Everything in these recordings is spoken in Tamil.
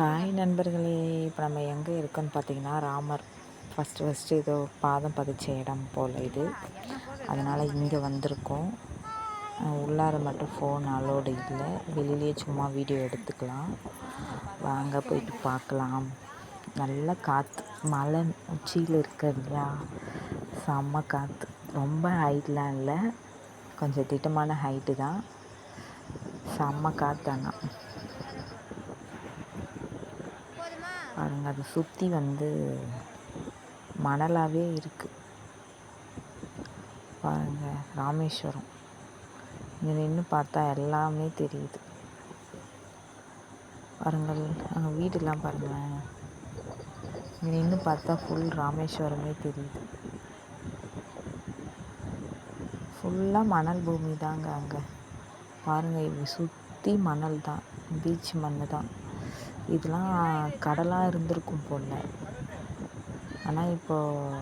ஹாய் நண்பர்களே! இப்போ நம்ம எங்கே இருக்கோன்னு பார்த்தீங்கன்னா, ராமர் ஃபஸ்ட்டு ஏதோ பாதம் பதிச்ச இடம் போல் இது. அதனால் இங்கே வந்திருக்கோம். உள்ளார மட்டும் ஃபோன் அலோடு இல்லை. வெளியிலேயே சும்மா வீடியோ எடுத்துக்கலாம். வாங்க போயிட்டு பார்க்கலாம். நல்ல காற்று, மலை உச்சியில் இருக்கு இல்லையா? செம்ம காற்று. ரொம்ப ஹைட்லாம் இல்லை, கொஞ்சம் திட்டமான ஹைட்டு தான். செம்ம காற்று. ஆனால் பாருங்க, அதை சுற்றி மணலாகவே இருக்குது. பாருங்கள், ராமேஸ்வரம். இங்கே நின்று பார்த்தா எல்லாமே தெரியுது. பாருங்கள், அங்கே வீடெல்லாம் பாருங்களேன். இங்கே நின்று பார்த்தா ஃபுல் ராமேஸ்வரமே தெரியுது. ஃபுல்லாக மணல் பூமி தாங்க அங்கே. பாருங்கள், இங்கே சுற்றி மணல் தான், பீச் மண் தான். இதெல்லாம் கடலாக இருந்திருக்கும் போல். ஆனால் இப்போது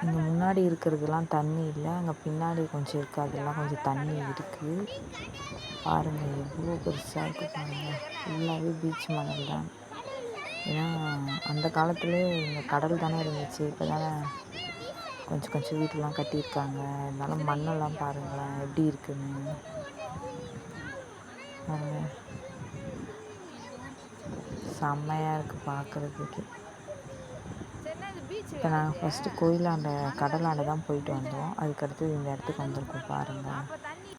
இங்கே முன்னாடி இருக்கிறதுலாம் தண்ணி இல்லை, அங்கே பின்னாடி கொஞ்சம் இருக்குது, அதெல்லாம் கொஞ்சம் தண்ணி இருக்குது. பாருங்கள், எவ்வளோ பெருசாக இருக்குது பாருங்கள். ஃபுல்லாகவே பீச் மணல் தான். ஏன்னா அந்த காலத்துலேயே இங்கே கடல் தானே இருந்துச்சு. இப்போ தானே கொஞ்சம் கொஞ்சம் வீட்டெலாம் கட்டியிருக்காங்க. இருந்தாலும் மண்ணெல்லாம் பாருங்களேன் எப்படி இருக்குன்னு. பாருங்கள், செம்மையாக இருக்குது பார்க்குறதுக்கு. இப்போ நாங்கள் ஃபஸ்ட்டு கோயிலாண்ட கடலாண்ட தான் போயிட்டு வந்தோம். அதுக்கடுத்து இந்த இடத்துக்கு வந்திருக்கோம் பாருங்கள்.